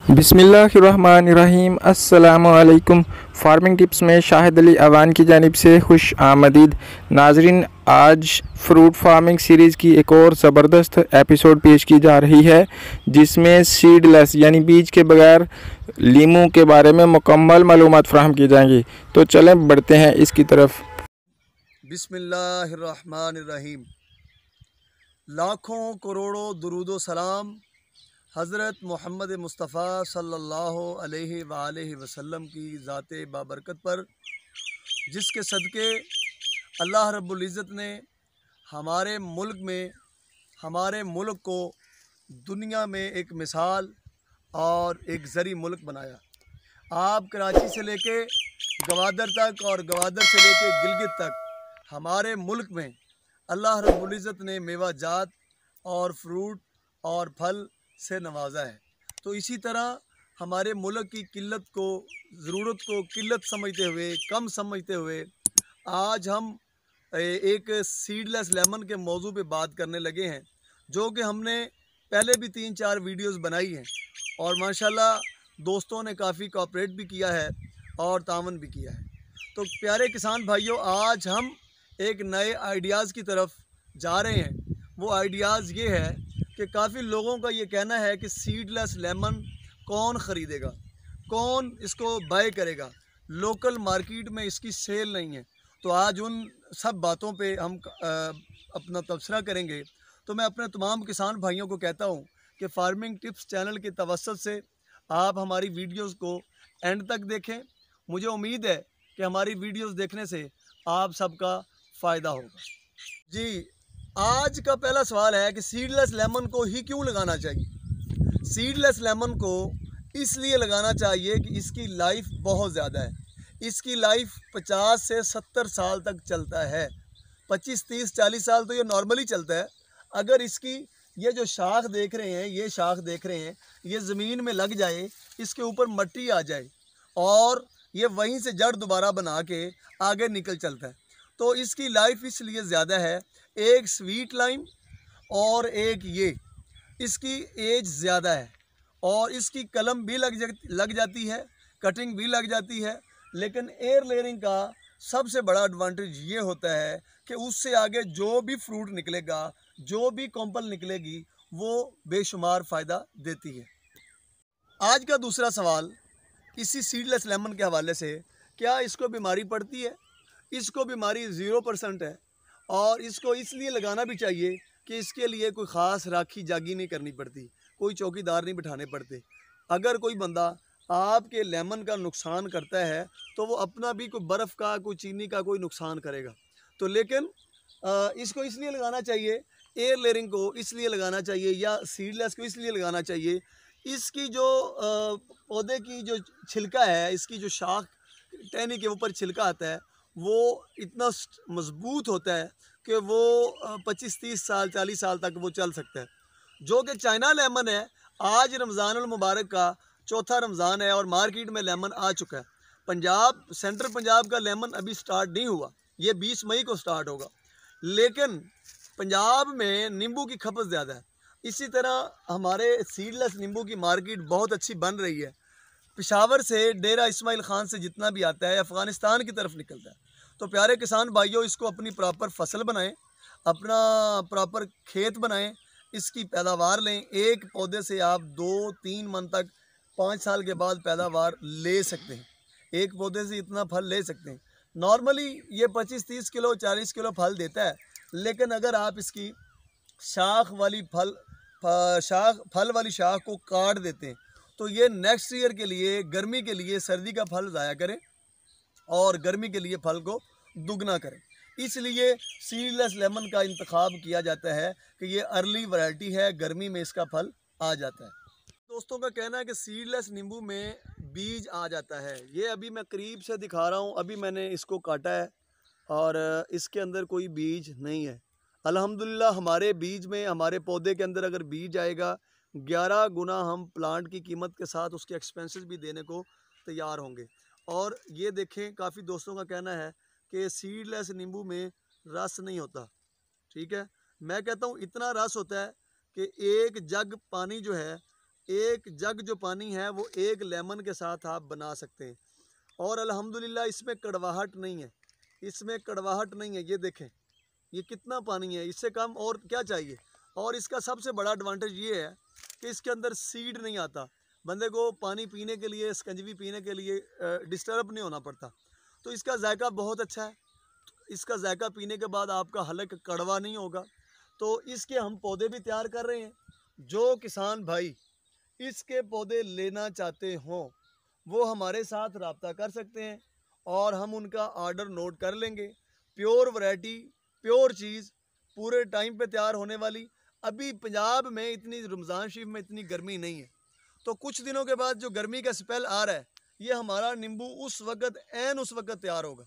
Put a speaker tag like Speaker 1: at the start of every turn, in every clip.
Speaker 1: बिस्मिल्लाहिर्रहमानिर्रहीम। अस्सलामुअलैकुम। Farming tips में शाहिद अली अवान की जानिब से खुश आमदीद। नाजरीन, आज फ्रूट फार्मिंग सीरीज़ की एक और ज़बरदस्त एपिसोड पेश की जा रही है, जिसमें सीडलेस यानी बीज के बगैर लीमू के बारे में मुकम्मल मालूमात फ़राहम की जाएंगी। तो चलें बढ़ते हैं इसकी तरफ।
Speaker 2: बिस्मिल्लाहिर्रहमानिर्रहीम। लाखों करोड़ों दुरूदो सलाम हज़रत मोहम्मद मुस्तफ़ा सल्लल्लाहु अलैहि वसल्लम की ज़ाते बाबरकत पर, जिसके सदक़े अल्लाह रब्बुल इज़्ज़त ने हमारे मुल्क को दुनिया में एक मिसाल और एक ज़री मुल्क बनाया। आप कराची से लेके गवादर तक और गवादर से लेके गिलगित तक हमारे मुल्क में अल्लाह रब्बुल इज़्ज़त ने मेवा जात और फ्रूट और फल से नवाजा है। तो इसी तरह हमारे मुल्क की किल्लत को, ज़रूरत को किल्लत समझते हुए, कम समझते हुए, आज हम एक सीडलेस लेमन के मौजू पे बात करने लगे हैं, जो कि हमने पहले भी 3-4 वीडियोस बनाई हैं और माशाल्लाह दोस्तों ने काफ़ी कोऑपरेट भी किया है और तावन भी किया है। तो प्यारे किसान भाइयों, आज हम एक नए आइडियाज़ की तरफ जा रहे हैं। वो आइडियाज़ ये है कि काफ़ी लोगों का ये कहना है कि सीडलेस लेमन कौन ख़रीदेगा, कौन इसको बाय करेगा, लोकल मार्केट में इसकी सेल नहीं है। तो आज उन सब बातों पे हम अपना तबसरा करेंगे। तो मैं अपने तमाम किसान भाइयों को कहता हूँ कि फार्मिंग टिप्स चैनल के तवस्सुत से आप हमारी वीडियोस को एंड तक देखें। मुझे उम्मीद है कि हमारी वीडियोस देखने से आप सबका फ़ायदा होगा। जी, आज का पहला सवाल है कि सीडलेस लेमन को ही क्यों लगाना चाहिए। सीडलेस लेमन को इसलिए लगाना चाहिए कि इसकी लाइफ बहुत ज़्यादा है। इसकी लाइफ 50 से 70 साल तक चलता है। 25, 30, 40 साल तो ये नॉर्मली चलता है। अगर इसकी ये जो शाख देख रहे हैं, ये ज़मीन में लग जाए, इसके ऊपर मट्टी आ जाए और ये वहीं से जड़ दोबारा बना के आगे निकल चलता है। तो इसकी लाइफ इसलिए ज़्यादा है, एक स्वीट लाइम और एक ये, इसकी एज ज़्यादा है और इसकी कलम भी लग जाती है, कटिंग भी लग जाती है। लेकिन एयर लेयरिंग का सबसे बड़ा एडवांटेज ये होता है कि उससे आगे जो भी फ्रूट निकलेगा, जो भी कॉम्पल निकलेगी, वो बेशुमार फ़ायदा देती है। आज का दूसरा सवाल इसी सीडलेस लेमन के हवाले से, क्या इसको बीमारी पड़ती है? इसको बीमारी 0% है और इसको इसलिए लगाना भी चाहिए कि इसके लिए कोई ख़ास राखी जागी नहीं करनी पड़ती, कोई चौकीदार नहीं बिठाने पड़ते। अगर कोई बंदा आपके लेमन का नुकसान करता है तो वो अपना भी कोई बर्फ़ का, कोई चीनी का कोई नुकसान करेगा। तो लेकिन इसको इसलिए लगाना चाहिए, एयर लेयरिंग को इसलिए लगाना चाहिए या सीडलेस को इसलिए लगाना चाहिए, इसकी जो पौधे की जो छिलका है, इसकी जो शाख टहनी के ऊपर छिलका आता है, वो इतना मजबूत होता है कि वो 25-30 साल 40 साल तक वो चल सकता है। जो कि चाइना लेमन है, आज रमज़ानुल मुबारक का चौथा रमज़ान है और मार्केट में लेमन आ चुका है। सेंट्रल पंजाब का लेमन अभी स्टार्ट नहीं हुआ, ये 20 मई को स्टार्ट होगा। लेकिन पंजाब में नींबू की खपत ज़्यादा है। इसी तरह हमारे सीडलेस नींबू की मार्केट बहुत अच्छी बन रही है। पेशावर से, डेरा इस्माइल ख़ान से जितना भी आता है, अफ़गानिस्तान की तरफ निकलता है। तो प्यारे किसान भाइयों, इसको अपनी प्रॉपर फसल बनाएं, अपना प्रॉपर खेत बनाएं, इसकी पैदावार लें। एक पौधे से आप 2-3 मन तक 5 साल के बाद पैदावार ले सकते हैं। एक पौधे से इतना फल ले सकते हैं। नॉर्मली ये 25-30 किलो 40 किलो फल देता है। लेकिन अगर आप इसकी फल वाली शाख को काट देते हैं तो ये नेक्स्ट ईयर के लिए, गर्मी के लिए सर्दी का फल ज़ाया करें और गर्मी के लिए फल को दुगना करें। इसलिए सीडलेस लेमन का इंतखाब किया जाता है कि ये अर्ली वैरायटी है, गर्मी में इसका फल आ जाता है। दोस्तों का कहना है कि सीडलेस नींबू में बीज आ जाता है। ये अभी मैं करीब से दिखा रहा हूँ, अभी मैंने इसको काटा है और इसके अंदर कोई बीज नहीं है। अल्हम्दुलिल्लाह हमारे बीज में, हमारे पौधे के अंदर अगर बीज आएगा, 11 गुना हम प्लांट की कीमत के साथ उसके एक्सपेंसेस भी देने को तैयार होंगे। और ये देखें, काफ़ी दोस्तों का कहना है कि सीडलेस नींबू में रस नहीं होता। ठीक है, मैं कहता हूँ इतना रस होता है कि एक जग पानी जो है एक जग जो पानी है वो एक लेमन के साथ आप बना सकते हैं। और अल्हम्दुलिल्लाह इसमें कड़वाहट नहीं है, इसमें कड़वाहट नहीं है। ये देखें ये कितना पानी है, इससे कम और क्या चाहिए। और इसका सबसे बड़ा एडवांटेज ये है कि इसके अंदर सीड नहीं आता, बंदे को पानी पीने के लिए, स्कंजवी पीने के लिए डिस्टर्ब नहीं होना पड़ता। तो इसका जायका बहुत अच्छा है, इसका जायका पीने के बाद आपका हलक कड़वा नहीं होगा। तो इसके हम पौधे भी तैयार कर रहे हैं। जो किसान भाई इसके पौधे लेना चाहते हों वो हमारे साथ रब्ता कर सकते हैं और हम उनका ऑर्डर नोट कर लेंगे। प्योर वैरायटी, प्योर चीज़, पूरे टाइम पे तैयार होने वाली। अभी पंजाब में इतनी, रमज़ान शरीफ में इतनी गर्मी नहीं है, तो कुछ दिनों के बाद जो गर्मी का स्पेल आ रहा है ये हमारा नींबू उस वक्त तैयार होगा।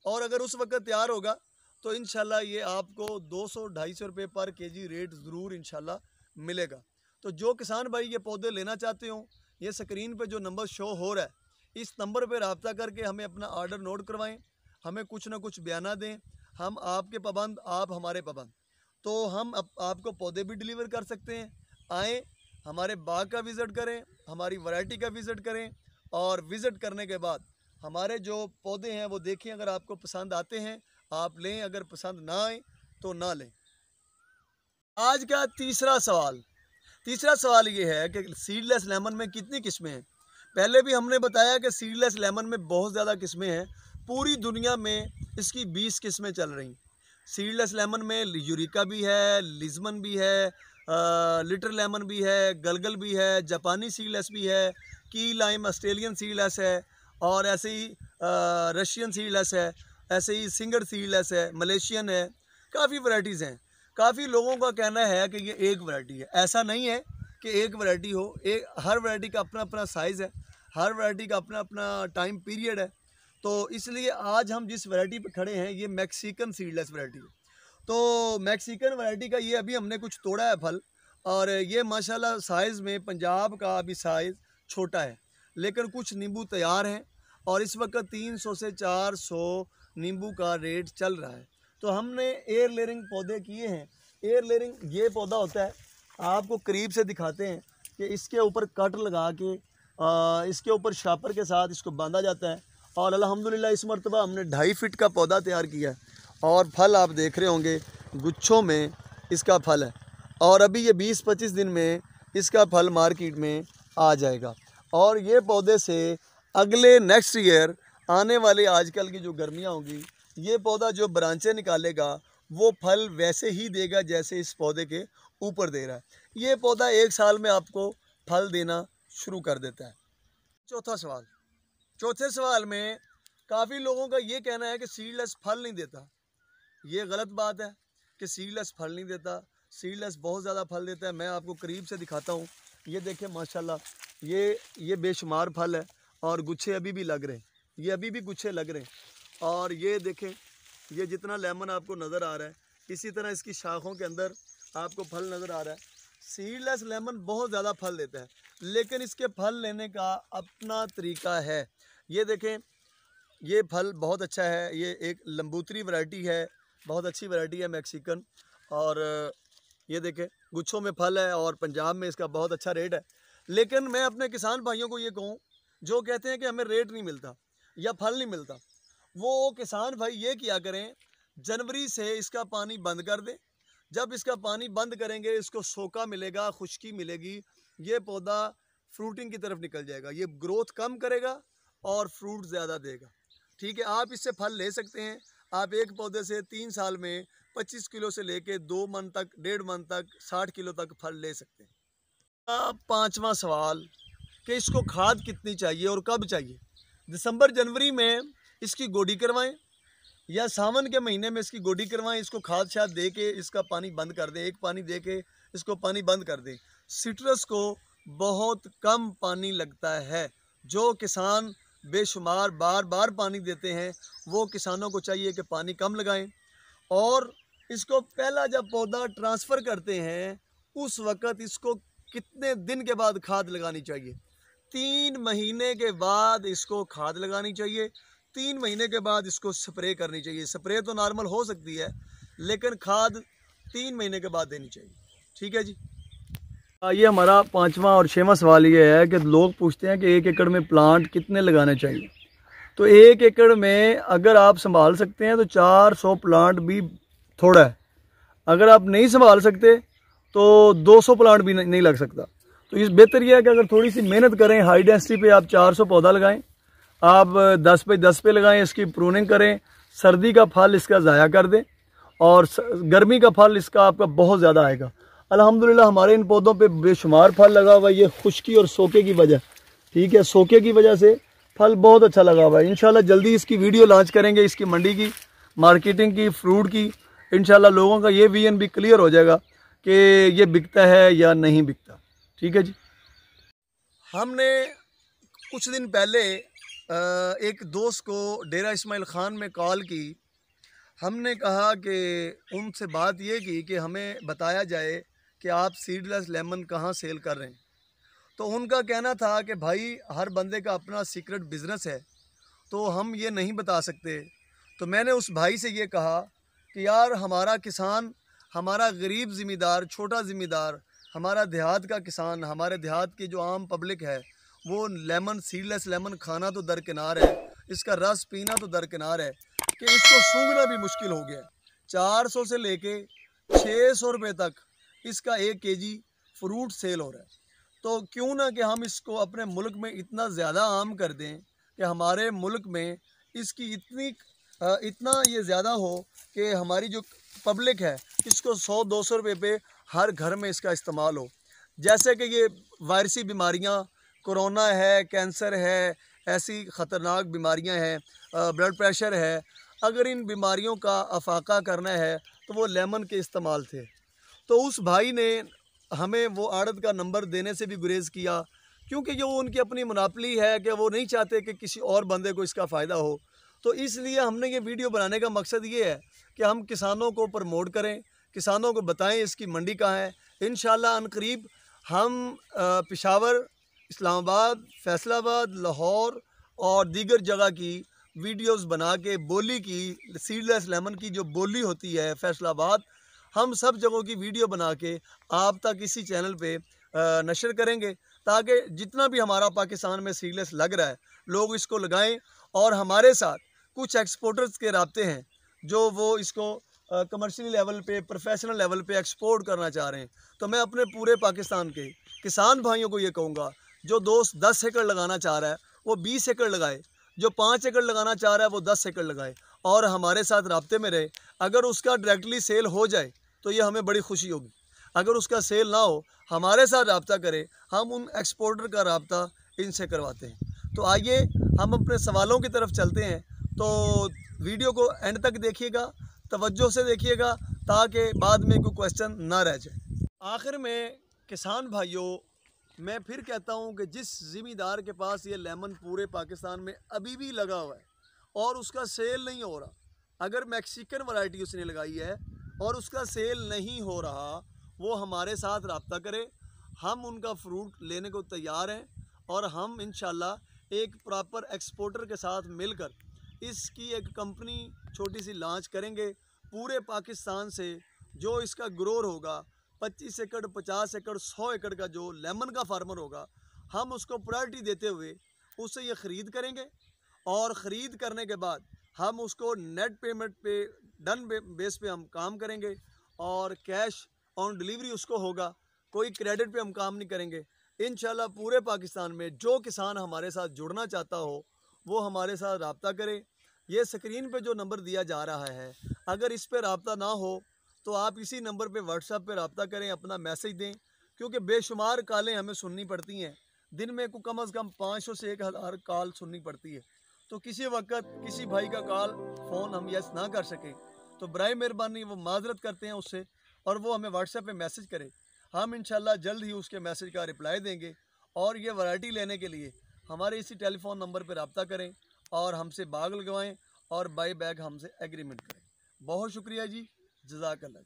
Speaker 2: और अगर उस वक्त तैयार होगा तो इंशाल्लाह ये आपको 200-250 रुपये पर केजी रेट ज़रूर इंशाल्लाह मिलेगा। तो जो किसान भाई ये पौधे लेना चाहते हो, ये स्क्रीन पे जो नंबर शो हो रहा है इस नंबर पे रब्ता करके हमें अपना ऑर्डर नोट करवाएं, हमें कुछ ना कुछ बयाना दें। हम आपके पाबंद, आप हमारे पाबंद। तो हम आपको पौधे भी डिलीवर कर सकते हैं। आएँ, हमारे बाग का विज़िट करें, हमारी वैरायटी का विज़िट करें और विज़िट करने के बाद हमारे जो पौधे हैं वो देखें। अगर आपको पसंद आते हैं आप लें, अगर पसंद ना आए तो ना लें। आज का तीसरा सवाल ये है कि सीडलेस लेमन में कितनी किस्में हैं। पहले भी हमने बताया कि सीडलेस लेमन में बहुत ज़्यादा किस्में हैं। पूरी दुनिया में इसकी 20 किस्में चल रही। सीडलेस लेमन में यूरिका भी है, लिज़मन भी है, लिटिल लेमन भी है, गलगल भी है, जापानी सीडलेस भी है, की लाइम ऑस्ट्रेलियन सीडलेस है, और ऐसे ही रशियन सीडलेस है, ऐसे ही सिंगर सीडलेस है, मलेशियन है। काफ़ी वैरायटीज़ हैं। काफ़ी लोगों का कहना है कि ये एक वैरायटी है। ऐसा नहीं है कि एक वैरायटी हो, हर वैरायटी का अपना अपना साइज़ है, हर वैरायटी का अपना अपना टाइम पीरियड है। तो इसलिए आज हम जिस वैरायटी पे खड़े हैं ये मैक्सिकन सीडलेस वैरायटी है। तो मैक्सिकन वैरायटी का ये अभी हमने कुछ तोड़ा है फल, और ये माशाल्लाह साइज़ में पंजाब का अभी साइज़ छोटा है, लेकिन कुछ नींबू तैयार हैं और इस वक्त 300 से 400 नींबू का रेट चल रहा है। तो हमने एयर लेयरिंग पौधे किए हैं। एयर लेयरिंग ये पौधा होता है, आपको करीब से दिखाते हैं कि इसके ऊपर कट लगा के इसके ऊपर शापर के साथ इसको बांधा जाता है। और अल्हम्दुलिल्लाह इस मरतबा हमने 2.5 फीट का पौधा तैयार किया है और फल आप देख रहे होंगे गुच्छों में इसका फल है। और अभी ये 20-25 दिन में इसका फल मार्केट में आ जाएगा। और ये पौधे से अगले नेक्स्ट ईयर आने वाले, आजकल की जो गर्मियाँ होंगी, ये पौधा जो ब्रांचें निकालेगा वो फल वैसे ही देगा जैसे इस पौधे के ऊपर दे रहा है। ये पौधा 1 साल में आपको फल देना शुरू कर देता है। चौथे सवाल में काफ़ी लोगों का ये कहना है कि सीडलेस फल नहीं देता। ये गलत बात है कि सीडलेस फल नहीं देता। सीडलेस बहुत ज़्यादा फल देता है। मैं आपको करीब से दिखाता हूँ। ये देखें माशाल्लाह, ये बेशुमार फल है और गुच्छे अभी भी लग रहे हैं, ये अभी भी गुच्छे लग रहे हैं। और ये देखें, ये जितना लेमन आपको नज़र आ रहा है इसी तरह इसकी शाखों के अंदर आपको फल नज़र आ रहा है। सीडलेस लेमन बहुत ज़्यादा फल देता है, लेकिन इसके फल लेने का अपना तरीका है। ये देखें, ये फल बहुत अच्छा है। ये एक लंबूतरी वैरायटी है, बहुत अच्छी वैरायटी है मैक्सिकन। और ये देखें गुच्छों में फल है और पंजाब में इसका बहुत अच्छा रेट है। लेकिन मैं अपने किसान भाइयों को ये कहूँ जो कहते हैं कि हमें रेट नहीं मिलता या फल नहीं मिलता, वो किसान भाई ये किया करें, जनवरी से इसका पानी बंद कर दें। जब इसका पानी बंद करेंगे इसको सोका मिलेगा, खुश्की मिलेगी, ये पौधा फ्रूटिंग की तरफ निकल जाएगा। ये ग्रोथ कम करेगा और फ्रूट ज़्यादा देगा। ठीक है, आप इससे फल ले सकते हैं। आप एक पौधे से 3 साल में 25 किलो से लेके 2 मन तक, 1.5 मन तक, 60 किलो तक फल ले सकते हैं। 5वां सवाल कि इसको खाद कितनी चाहिए और कब चाहिए। दिसंबर जनवरी में इसकी गोडी करवाएं या सावन के महीने में इसकी गोडी करवाएं। इसको खाद शाद दे के इसका पानी बंद कर दें, एक पानी दे के इसको पानी बंद कर दें। सिट्रस को बहुत कम पानी लगता है। जो किसान बेशुमार बार बार पानी देते हैं वो किसानों को चाहिए कि पानी कम लगाएं। और इसको पहला जब पौधा ट्रांसफ़र करते हैं उस वक़्त इसको कितने दिन के बाद खाद लगानी चाहिए। 3 महीने के बाद इसको खाद लगानी चाहिए। 3 महीने के बाद इसको स्प्रे करनी चाहिए। स्प्रे तो नॉर्मल हो सकती है, लेकिन खाद 3 महीने के बाद देनी चाहिए। ठीक है जी। ये हमारा 5वां और 6वां सवाल ये है कि लोग पूछते हैं कि 1 एकड़ में प्लांट कितने लगाने चाहिए। तो 1 एकड़ में अगर आप संभाल सकते हैं तो 400 प्लांट भी थोड़ा है। अगर आप नहीं संभाल सकते तो 200 प्लांट भी नहीं लग सकता। तो इस बेहतर यह है कि अगर थोड़ी सी मेहनत करें, हाई डेंसिटी पे आप 400 पौधा लगाएं, आप 10 पे 10 पे लगाएं, इसकी प्रूनिंग करें, सर्दी का फल इसका ज़ाया कर दें और गर्मी का फल इसका आपका बहुत ज़्यादा आएगा। अल्हम्दुलिल्लाह हमारे इन पौधों पे बेशुमार फल लगा हुआ है। ये खुश्की और सोके की वजह, ठीक है, सोके की वजह से फल बहुत अच्छा लगा हुआ है। इंशाल्लाह जल्दी इसकी वीडियो लॉन्च करेंगे, इसकी मंडी की, मार्केटिंग की, फ्रूट की। इंशाल्लाह लोगों का ये विजन भी क्लियर हो जाएगा कि ये बिकता है या नहीं बिकता। ठीक है जी। हमने कुछ दिन पहले एक दोस्त को डेरा इस्माइल ख़ान में कॉल की। हमने कहा कि उनसे बात ये की कि हमें बताया जाए कि आप सीडलेस लेमन कहाँ सेल कर रहे हैं। तो उनका कहना था कि भाई हर बंदे का अपना सीक्रेट बिज़नेस है, तो हम ये नहीं बता सकते। तो मैंने उस भाई से ये कहा कि यार हमारा किसान, हमारा गरीब ज़िम्मेदार, छोटा ज़िम्मेदार, हमारा देहात का किसान, हमारे देहात की जो आम पब्लिक है वो लेमन, सीडलेस लेमन खाना तो दरकिनार है, इसका रस पीना तो दरकिनार है कि इसको सूंघना भी मुश्किल हो गया है। 400 से लेके 600 रुपये तक इसका 1 केजी फ्रूट सेल हो रहा है। तो क्यों ना कि हम इसको अपने मुल्क में इतना ज़्यादा आम कर दें कि हमारे मुल्क में इसकी इतना ये ज़्यादा हो कि हमारी जो पब्लिक है इसको 100-200 रुपये पे हर घर में इसका इस्तेमाल हो। जैसे कि ये वायरसी बीमारियाँ, कोरोना है, कैंसर है, ऐसी ख़तरनाक बीमारियाँ हैं, ब्लड प्रेशर है, अगर इन बीमारियों का अफाका करना है तो वो लेमन के इस्तेमाल थे। तो उस भाई ने हमें वो आड़त का नंबर देने से भी गुरेज़ किया, क्योंकि जो उनकी अपनी मुनाफली है कि वो नहीं चाहते कि किसी और बंदे को इसका फ़ायदा हो। तो इसलिए हमने ये वीडियो बनाने का मकसद ये है कि हम किसानों को प्रमोट करें, किसानों को बताएं इसकी मंडी कहाँ है। इंशाअल्लाह अनकरीब हम पेशावर, इस्लामाबाद, फैसलाबाद, लाहौर और दीगर जगह की वीडियोस बना के बोली की, सीडलेस लेमन की जो बोली होती है फैसलाबाद, हम सब जगहों की वीडियो बना के आप तक इसी चैनल पे नशर करेंगे, ताकि जितना भी हमारा पाकिस्तान में सीडलेस लग रहा है लोग इसको लगाएं। और हमारे साथ कुछ एक्सपोर्टर्स के राब्ते हैं जो वो इसको कमर्शियल लेवल पे, प्रोफेशनल लेवल पे एक्सपोर्ट करना चाह रहे हैं। तो मैं अपने पूरे पाकिस्तान के किसान भाइयों को ये कहूँगा, जो दोस्त 10 एकड़ लगाना चाह रहा है वो 20 एकड़ लगाए, जो 5 एकड़ लगाना चाह रहा है वो 10 एकड़ लगाए और हमारे साथ राब्ते में रहे। अगर उसका डायरेक्टली सेल हो जाए तो ये हमें बड़ी खुशी होगी। अगर उसका सेल ना हो, हमारे साथ रब्ता करे, हम उन एक्सपोर्टर का रब्ता इनसे करवाते हैं। तो आइए हम अपने सवालों की तरफ चलते हैं। तो वीडियो को एंड तक देखिएगा, तवज्जो से देखिएगा, ताकि बाद में कोई क्वेश्चन ना रह जाए। आखिर में किसान भाइयों, मैं फिर कहता हूँ कि जिस ज़िम्मेदार के पास ये लेमन पूरे पाकिस्तान में अभी भी लगा हुआ है और उसका सेल नहीं हो रहा, अगर मैक्सिकन वैरायटी उसने लगाई है और उसका सेल नहीं हो रहा, वो हमारे साथ रब्ता करे। हम उनका फ्रूट लेने को तैयार हैं और हम इंशाल्लाह एक प्रॉपर एक्सपोर्टर के साथ मिलकर इसकी एक कंपनी छोटी सी लॉन्च करेंगे। पूरे पाकिस्तान से जो इसका ग्रोर होगा, 25 एकड़, 50 एकड़, 100 एकड़ का जो लेमन का फार्मर होगा, हम उसको प्रायोरिटी देते हुए उससे ये ख़रीद करेंगे और ख़रीद करने के बाद हम उसको नेट पेमेंट पे, डन बेस पे हम काम करेंगे और कैश ऑन डिलीवरी उसको होगा। कोई क्रेडिट पे हम काम नहीं करेंगे। इंशाल्लाह पूरे पाकिस्तान में जो किसान हमारे साथ जुड़ना चाहता हो वो हमारे साथ रब्ता करे। ये स्क्रीन पे जो नंबर दिया जा रहा है, अगर इस पर रब्ता ना हो तो आप इसी नंबर पे व्हाट्सएप पे रब्ता करें, अपना मैसेज दें, क्योंकि बेशुमार कॉलें हमें सुननी पड़ती हैं। दिन में को कम अज़ कम 500 से 1000 कॉल सुननी पड़ती है। तो किसी वक्त किसी भाई का कॉल फ़ोन हम यस ना कर सकें तो बराए मेहरबानी वो माजरत करते हैं उससे, और वो हमें व्हाट्सएप पे मैसेज करे। हम इंशाल्लाह जल्द ही उसके मैसेज का रिप्लाई देंगे। और ये वैरायटी लेने के लिए हमारे इसी टेलीफोन नंबर पर रब्ता करें और हमसे बाग लगवाएं और बाई बैग हमसे एग्रीमेंट करें। बहुत शुक्रिया जी, जज़ाकल्लाह।